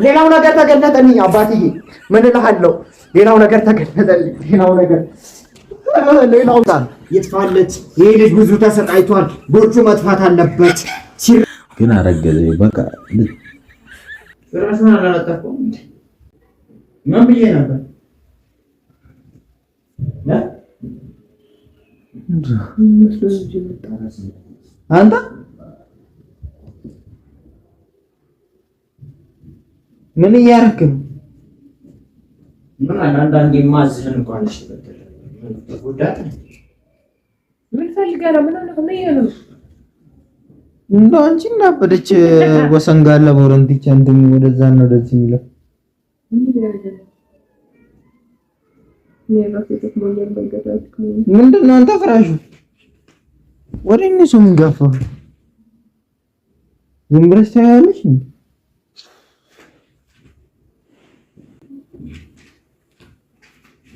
ሌላው ነገር ተገለጠልኝ አባትዬ ምን እልሃለሁ ሌላው ነገር ተገለጠልኝ ሌላው ይጥፋለት ይሄ ልጅ ብዙ ተሰቃይቷል ጎጆ መጥፋት አለበት ግን አረገዘ በቃ ራስና አላጠፋው ምን ብዬ ነበር አንተ ምን እያደረክ ነው? ምን አንዳንዴ ማዝህን እንኳን እሺ በተለ ጉዳት ምን ፈልገህ ነው? ምን ሆነህ ነው? እንደው አንቺ እናበደች ወሰንጋላ ቦረንቲቻ እንትን ወደዛ ነው ወደዚህ የሚለው ምንድን ነው? አንተ ፍራሹ ወደ እነሱ ምን ገፋው? ዝም ብለሽ ታያለሽ እንዴ?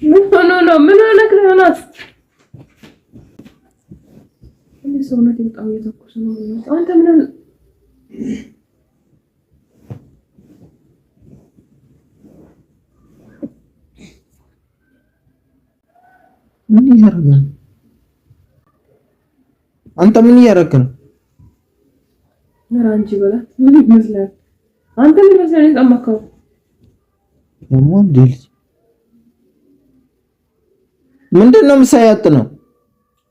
ምን ሆኖ ነው? ምን ሆነህ ነው? እኔ ሰውነቴ በጣም እየተኮሰ ነው። አንተ ምን እያደረግህ ነው? አንተ ምን እያደረግህ ነው? አንቺ በላት ምን ይመስላል? አንተ ምን ይመስላል? የጠማከው ደግሞ ዲልስ ምንድነው? ምሳያት ነው።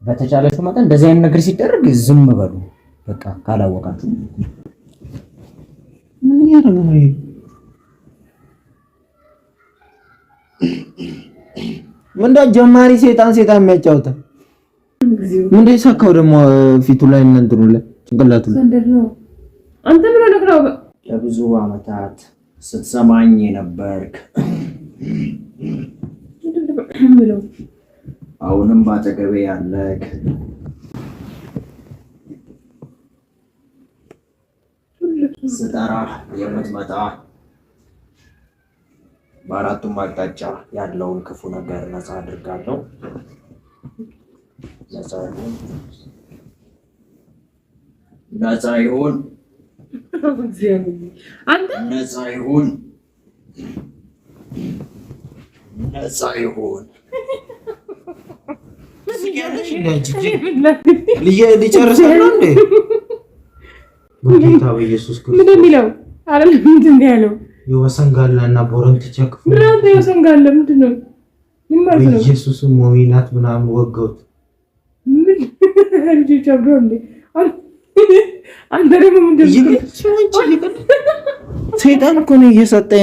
በተቻላችሁ መጠን እንደዚህ አይነት ነገር ሲደረግ ዝም በሉ በቃ ካላወቃችሁ። ምን እያደረግህ ነው? ምንድነው ጀማሪ ሰይጣን የሚያጫውተው? ምንድነው የሳካው ደግሞ ፊቱ ላይ እና እንትኑ ላይ ጭንቅላቱ ላይ አንተ ምን ሆነህ ነው? ለብዙ አመታት ስትሰማኝ የነበርክ አሁንም ባጠገቤ ያለክ ስጠራ የምትመጣ በአራቱም አቅጣጫ ያለውን ክፉ ነገር ነፃ አድርጋለሁ። ነፃ ይሁን አንተ ነፃ ይሁን ነፃ ይሁን ሊጨርሰን ነው እንዴ? በጌታ በኢየሱስ ክርስቶስ ምን የሚለው አይደለም። ምንድን ነው ያለው? የወሰንጋላና ቦረንቲቻ ክፉ ምንድን ነው የወሰንጋላ? ምንድን ነው ምን ማለት ነው? በኢየሱስ ሞሚናት ምናምን ወገውት ምን ልጅ አብሮ እንዴ? አንተ ደግሞ ምንድን ነው? ሰይጣን እኮ ነው እየሰጠኝ